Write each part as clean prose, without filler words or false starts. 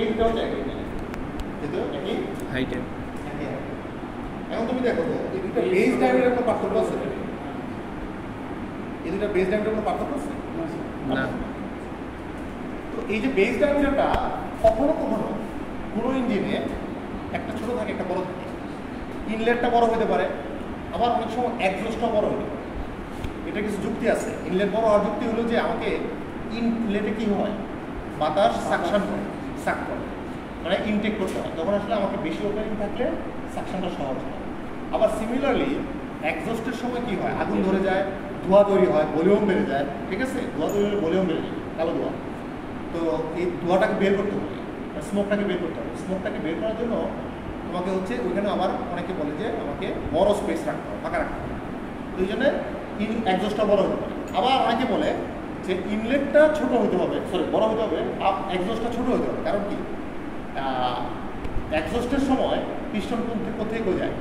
এই দুটো হচ্ছে একই যেহেতু একই হাইটের। এখন তুমি দেখো তো এই দুটো বেস ডায়ামিটার কোনো পার্থক্য আছে? এই দুটো বেস ডায়ামিটার কোনো পার্থক্য আছে না। তো এই যে বেস ডায়ামিটারটা কখনো কখনো পুরো ইঞ্জিনে একটা ছোট থাকে একটা বড় থাকে। ইনলেটটা বড় হতে পারে, আবার অনেক সময় এক্সজস্টটা বড় হতে পারে। এটা কিছু যুক্তি আছে। ইনলেট বড় হওয়ার যুক্তি হলো যে আমাকে ইনলেটে কি হয়, বাতাস সাকশন করে, সাক করে, মানে ইনটেক করতে হয়। তখন আসলে আমাকে বেশি ওপেনিং থাকলে সাকশনটা সহজ হয়। আবার সিমিলারলি এক্সজস্টের সময় কি হয়, আগুন ধরে যায়, ধোঁয়া তৈরি হয়, ভলিউম বেড়ে যায়। ঠিক আছে, ধোঁয়া তৈরি হলে ভলিউম বেড়ে যায়, কালো ধোঁয়া। তো এই ধোঁয়াটাকে বের করতে হবে, স্মোকটাকে বের করতে হবে। স্মোকটাকে বের করার জন্য তোমাকে হচ্ছে ওইখানে আবার অনেকে বলে যে আমাকে বড় স্পেস রাখতে হবে, ফাঁকা রাখতে হবে। তো এই জন্য এক্সজস্টটা বড় হতে পারে। আবার অনেকে বলে যে ইনলেটটা ছোট হতে হবে, সরি বড় হতে হবে, এক্সজস্টটা ছোট হতে হবে। কারণ কি, এক্সজস্টের সময় পিস্টন কোথায় কই যায়,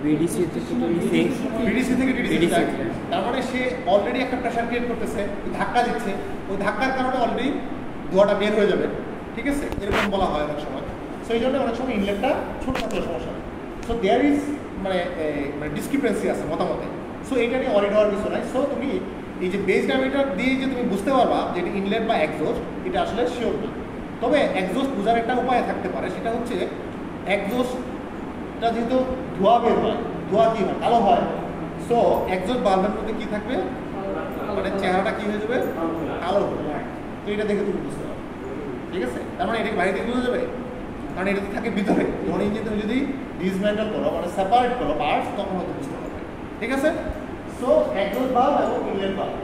বিডিসি থেকে ডিডিসি যায়। তার মানে সে অলরেডি একটা প্রেশার ক্রিয়েট করতেছে, ধাক্কা দিচ্ছে, ওই ধাক্কার কারণে অলরেডি ধোঁয়াটা বের হয়ে যাবে। ঠিক আছে, এরকম বলা হয় অনেক সময়। সো এই জন্য অনেক সময় ইনলেটটা ছোট থাকলে সমস্যা হয়। সো দেয়ার ইজ মানে ডিসক্রিপেন্সি আছে মতামতে। সো এইটা নিয়ে অরিড হওয়ার কিছু নাই। সো তুমি এই যে বেস ডায়ামিটার দিয়ে যে তুমি বুঝতে পারবা যে এটা ইনলেট বা এক্সজস্ট, এটা আসলে শিওর না। তবে এক্সজস্ট বোঝার একটা উপায় থাকতে পারে, সেটা হচ্ছে এক্সজস্টটা যেহেতু ধোঁয়া বের হয়, ধোঁয়া কী হয়, কালো হয়। সো এক্সজস্ট বাল্বের মধ্যে কী থাকবে, মানে চেহারাটা কী হয়ে যাবে, কালো হবে। তো এটা দেখে তুমি বুঝতে পারবে। ঠিক আছে, তার মানে এটাকে বাইরে থেকে বোঝা যাবে, কারণ এটা তো থাকে ভিতরে। যখন ইঞ্জিন তুমি যদি ডিসমেন্টাল করো, মানে সেপারেট করো পার্টস, তখন হয়তো বুঝতে পারবে। ঠিক আছে, সো এক্সজস্ট বাল্ব এবং ইনলেট বাল্ব,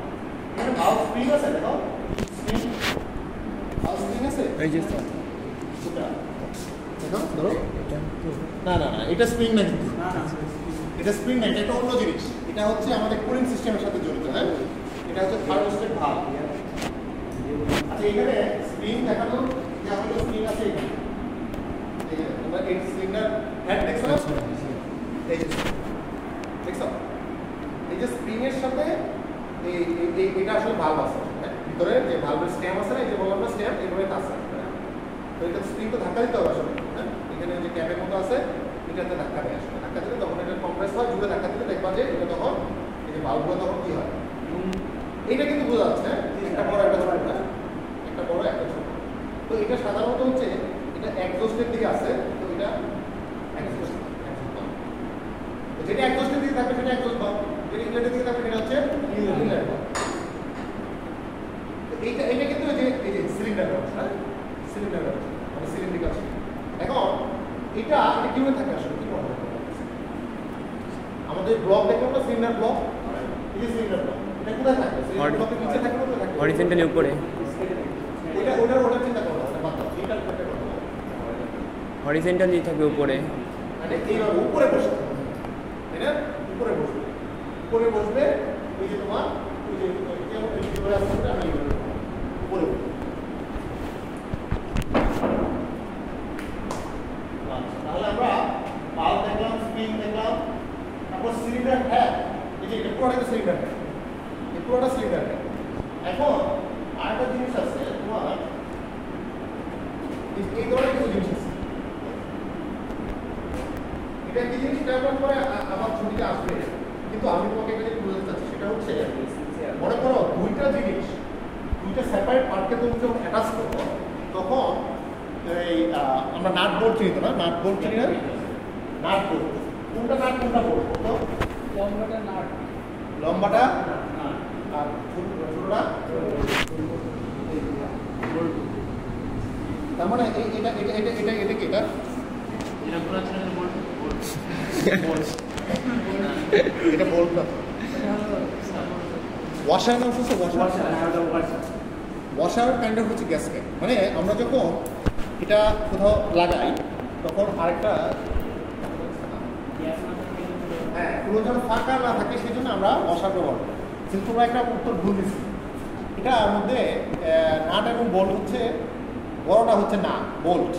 এখানে বাল্ব স্প্রিং আছে, দেখো স্প্রিং, বাল্ব স্প্রিং আছে এই যে দেখো, ধরো না না না, এটা স্প্রিং না, কিন্তু এটা স্প্রিং না, এটা একটা অন্য জিনিস। এটা হচ্ছে আমাদের কুলিং সিস্টেমের সাথে জড়িত। হ্যাঁ, এটা হচ্ছে থার্মোস্ট্যাট ভালভ। আচ্ছা, এখানে স্প্রিং দেখানো যে আমাদের স্প্রিং আছে এখানে। তোমরা এই স্প্রিংটার হেড দেখছো না, এই যে দেখছো, এই যে স্প্রিং এর সাথে এটা আসলে ভালভ আছে। ভিতরে যে ভালভের স্টেম আছে না, এই যে বললাম না স্টেম, এইভাবে আছে। তো এটা স্প্রিংটা ধাক্কা দিতে হবে আসলে। হ্যাঁ, এখানে যে ক্যাপের মতো আছে, এটাতে ধাক্কা দেয় আসলে। ধাক্কা দিলে তখন এটা কম্প্রেস হয়, জুড়ে ধাক্কা দিলে দেখবা যে এটা তখন এই যে ভালভগুলো তখন কি হয়, এইটা কিন্তু বোঝা যাচ্ছে। একটা বড় একটা ছোট, একটা বড় একটা ছোট। তো এটা সাধারণত হচ্ছে এটা এক্সজস্টের দিকে আছে। তো এটা এক্সজস্ট, যেটা এক্সজস্টের দিকে থাকবে সেটা এক্সজস্ট বাল্ব, যেটা ইনলেটের দিকে থাকবে সেটা হচ্ছে ইনলেট বাল্ব। এইটা কিন্তু এই যে সিলিন্ডার ব্যবস্থা, সিলিন্ডার ব্যবস্থা মানে সিলিন্ড্রিকাল। এখন এটা কিভাবে থাকে আসলে, কি করে আমাদের ব্লক দেখো না, সিলিন্ডার ব্লক, এই যে সিলিন্ডার ব্লক, এটা কোথায় থাকে, সিলিন্ডার ব্লকের নিচে থাকে না, কোথায় থাকে, হরিজন্টালি উপরে। ওটা চিন্তা করো না, বাদ দাও, এটা করতে করো, হরিজন্টালি থাকবে উপরে, মানে এইভাবে উপরে বসে থাকবে, তাই না, উপরে বসবে, উপরে বসবে। ওই যে তোমার ওই যে উপরে আসতে আমি উপরে বসবো। তাহলে আমরা বাল্ব দেখলাম, স্প্রিং দেখলাম, তারপর সিলিন্ডার হেড, এই যে এটা পুরোটা সিলিন্ডার হেড, এই পুরোটা সিলিন্ডার হেড। এখন আরেকটা জিনিস আছে তোমার, এই ধরনের কিছু জিনিস আছে। এটা কি জিনিস, এটা পরে আবার ছবিতে আসবে, কিন্তু আমি তোমাকে একটা জিনিস বলতে চাচ্ছি, সেটা হচ্ছে মনে করো দুইটা জিনিস, দুইটা সেপারেট পার্টকে তুমি যখন অ্যাটাচ করবো, তখন এই আমরা নাট বোল্ট চিনি তো না, নাট বোল্ট চিনি না, নাট বোল্ট, কোনটা নাট কোনটা বোল্ট, তো লম্বাটা নাট, লম্বাটা আর ছোটটা, তার মানে এটা এটা এটা এটা এটা কি, এটা পুরো ছেড়ে বোল্ট, এটা বোল্ট না, ওয়াশার নাম হচ্ছে ওয়াশার কাইন্ড অফ হচ্ছে গ্যাসকেট। মানে আমরা যখন এটা কোথাও লাগাই তখন আরেকটা, হ্যাঁ, পুরো যেন ফাঁকা না থাকে সেই জন্য আমরা ওয়াশার ব্যবহার করি। কিন্তু তোমরা একটা উত্তর ভুল দিচ্ছি, এটার মধ্যে নাট এবং বোল্ট হচ্ছে, বড়টা হচ্ছে না বোল্ট,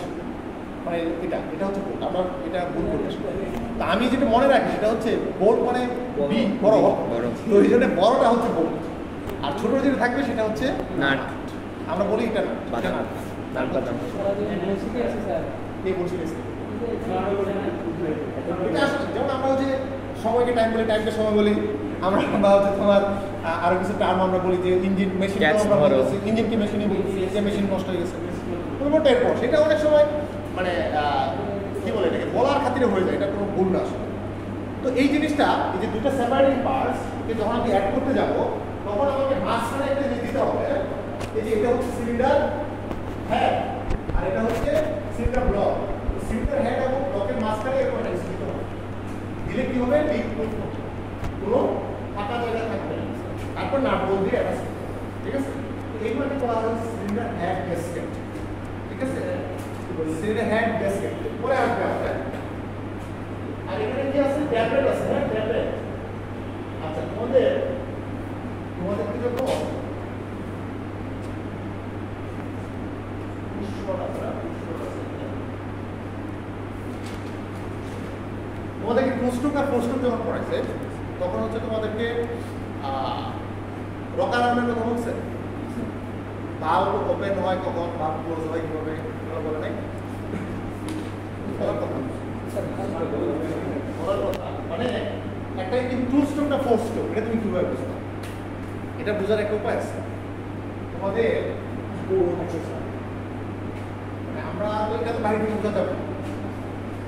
মানে এটা এটা হচ্ছে বোল্ট, আমরা এটা ভুল করি। তা আমি যেটা মনে রাখি সেটা হচ্ছে বোল্ট মানে বড়, তো এই জন্য বড়টা হচ্ছে বোল্ট, আর ছোট যেটা থাকবে সেটা হচ্ছে নাট। আমরা বলি এটা না, এটা না। নাম বাদাম। এই বলছি এটা আসলে যেমন আমরা হচ্ছে সময়কে টাইম বলি, টাইমকে সময় বলি, আমরা বা হচ্ছে তোমার আরো কিছু টার্ম আমরা বলি যে ইঞ্জিন মেশিন, আমরা বলছি ইঞ্জিন কি মেশিনই বলছি যে মেশিন নষ্ট হয়ে গেছে ওটা এরপর সেটা অনেক সময় মানে কি বলে এটাকে বলার খাতিরে হয়ে যায়, এটা কোনো ভুল না আসলে। তো এই জিনিসটা এই যে দুটো সেপারেটিং পার্টস যখন আমি অ্যাড করতে যাব তখন আমাকে মাঝখানে একটা জিনিস দিতে হবে। এই যে এটা হচ্ছে সিলিন্ডার হেড আর এটা হচ্ছে সিলিন্ডার ব্লক। সিলিন্ডার হেড এবং ব্লকের মাঝখানে এরকম একটা জিনিস দিতে হবে, দিলে কি হবে লিক করতে হবে, কোনো ফাঁকা জায়গা থাকবে না। তারপর নাট বল দিয়ে অ্যাটাচ করতে হবে, ঠিক আছে? এইগুলোকে বলা হয় সিলিন্ডার হেড গ্যাসকেট, ঠিক আছে? সিলিন্ডার হেড গ্যাসকেট পরে আসবে আমাদের। আর এখানে কি আছে? ট্যাবলেট আছে, হ্যাঁ ট্যাবলেট। আচ্ছা তোমাদের কি যখন তোমাদেরকে পোস্টক আর পোস্টক যখন পড়াইছে তখন হচ্ছে তোমাদেরকে রকার আর্মের কথা বলছে, ভালভ ওপেন হয় কখন, ভালভ ক্লোজ হয় কিভাবে, এগুলো বলে নাই? মানে একটা টু স্ট্রোক না ফোর স্ট্রোক, এটা তুমি কিভাবে বুঝতে? এটা বোঝার একটা উপায় আছে তোমাদের। মানে আমরা তো এটা তো বাড়ি থেকে বোঝা যাবে না,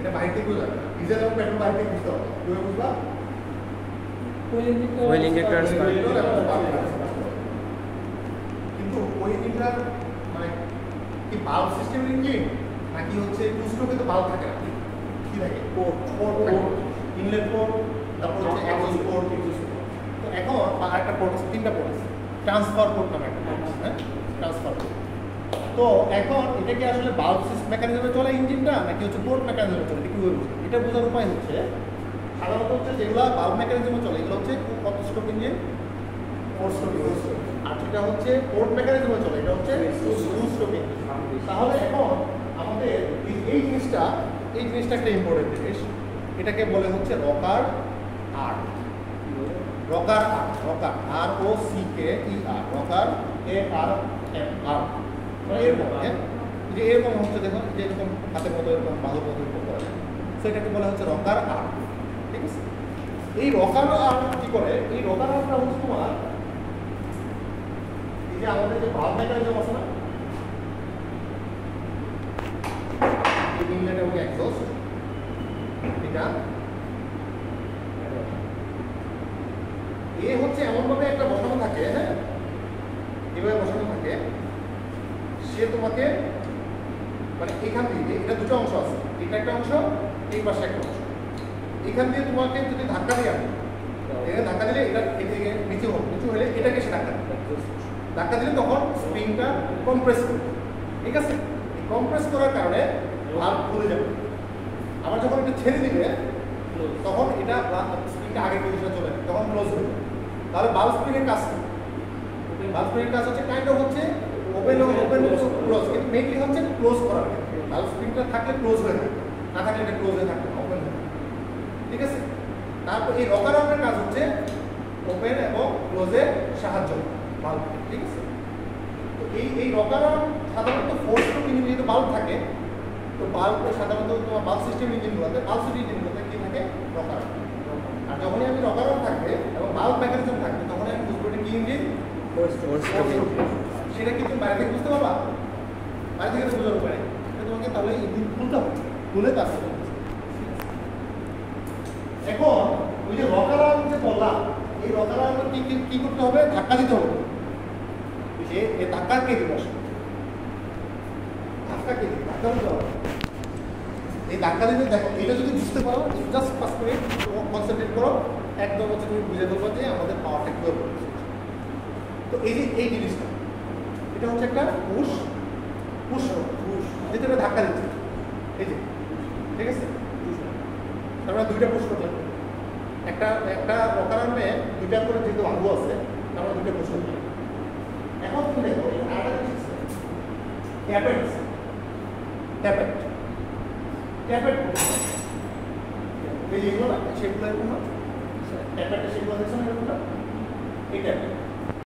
এটা বাড়ি থেকে বোঝা যাবে না, ডিজেল এবং পেট্রোল বাড়ি থেকে বুঝতে হবে। কিভাবে বুঝবা? ওয়েল ইঞ্জেক্টর কিন্তু ওই ইঞ্জিনটার মানে কি বাল্ব সিস্টেম ইঞ্জিন নাকি হচ্ছে টু স্ট্রোকে তো বাল্ব থাকে না, কি থাকে? পোর্ট থাকে, ইনলেট পোর্ট, তারপর হচ্ছে এক্সহস্ট পোর্ট। তো এখন আরেকটা পোর্ট আছে, তিনটা পোর্ট আছে, ট্রান্সফার পোর্ট নামে একটা পোর্ট আছে, হ্যাঁ ট্রান্সফার পোর্ট। তো এখন এটা কি আসলে বাল্ব মেকানিজমে চলে ইঞ্জিনটা নাকি হচ্ছে পোর্ট মেকানিজমে চলে, এটা কি বলবো? এটা বোঝার উপায় হচ্ছে সাধারণত হচ্ছে যেগুলো বাল্ব মেকানিজমে চলে এগুলো হচ্ছে কত stroke engine? Four stroke engine. আর যেটা হচ্ছে পোর্ট মেকানিজমে চলে এটা হচ্ছে টু স্ট্রোক ইঞ্জিন। তাহলে এখন আমাদের এই জিনিসটা একটা ইম্পর্টেন্ট জিনিস, এটাকে বলে হচ্ছে rocker arm. Rocker arm, rocker ROCKER, rocker ARM। মানে এরকম যে এরকম হচ্ছে দেখুন যে এরকম হাতের মতো এরকম বাহুর মতো এরকম করা যায়, সেটাকে বলা হচ্ছে রকার আর্ম, ঠিক আছে? এই রকার আর্ম কি করে? এই রকার আর্মটা হচ্ছে তোমার এই যে আমাদের যে ভালভ মেকানিজম আছে না, ইনলেট এবং এক্সহস্ট, এটা এ হচ্ছে এমনভাবে একটা বসানো থাকে, হ্যাঁ এভাবে বসানো থাকে, সে তোমাকে মানে এখান থেকে এটা দুটো অংশ আছে, এটা একটা অংশ, এই পাশে একটা অংশ, এখান দিয়ে তোমাকে যদি ধাক্কা দিয়ে আনে, এখানে ধাক্কা দিলে এটা এদিকে নিচু হবে, নিচু হলে এটাকে সে ধাক্কা দিলে তখন স্প্রিংটা কম্প্রেস করবে, ঠিক আছে? কম্প্রেস করার কারণে ভালভ খুলে যাবে। আবার যখন এটা ছেড়ে দিবে তখন এটা স্প্রিংটা আগের পজিশনে চলে যাবে, তখন ক্লোজ হয়ে যাবে। তাহলে বাল্ব স্প্রিংয়ের কাজ কি? বাল্ব স্প্রিংয়ের কাজ হচ্ছে কাইন্ড অফ হচ্ছে ওপেন ক্লোজ, কিন্তু মেইনলি হচ্ছে ক্লোজ করার ক্ষেত্রে বাল্ব স্প্রিংটা থাকলে ক্লোজ হয়ে থাকে, না থাকলে এটা ক্লোজ হয়ে থাকবে না, ওপেন হয়ে থাকে, ঠিক আছে? তারপর এই রকার আর্মের কাজ হচ্ছে ওপেন এবং ক্লোজে সাহায্য বাল্ব, ঠিক আছে? তো এই রকার আর্ম সাধারণত ফোর স্ট্রোক ইঞ্জিন যেহেতু বাল্ব থাকে, তো বাল্ব সাধারণত তোমার বাল্ব সিস্টেম ইঞ্জিনগুলোতে, বাল্ব সিস্টেম ইঞ্জিনগুলোতে কি থাকে? Rocker arm. আর যখনই আমি রকার আর্ম থাকবে এবং বাল্ব মেকানিজম থাকবে তখনই আমি বুঝবো এটা কি ইঞ্জিন? সেটা কি তুমি বাইরে থেকে বুঝতে পারবা? বাইরে থেকে বোঝার উপায় তোমাকে তাহলে ইঞ্জিন খুলতে হবে, খুলে তারপরে এখন ওই যে রকার আর্ম যে বললাম, এই রকার আর্ম কি করতে হবে? ধাক্কা দিতে হবে। এই ধাক্কা কে দিবে? ধাক্কা কে দিবে? ধাক্কা দিতে হবে। এই ধাক্কা দিতে দেখো, এটা যদি বুঝতে পারো জাস্ট 5 মিনিট কনসেন্ট্রেট করো, একদম হচ্ছে তুমি বুঝে দেবো যে আমাদের পাওয়ারটা কি হবে। তো এই যে এই জিনিসটা এটা হচ্ছে একটা পুশ যেটা ধাক্কা দিচ্ছে, এই যে, ঠিক আছে? আমরা দুইটা পুশ করলাম, একটা রকার আর্মে দুইটা করে যেহেতু আলু আছে আমরা দুইটা পুশ করলাম। এখন তুমি দেখো আরেকটা জিনিস ট্যাপেট এই যেগুলো না সেগুলো এরকম না, ট্যাপেটটা সেগুলো দেখছো না এরকম না, এই ট্যাপেট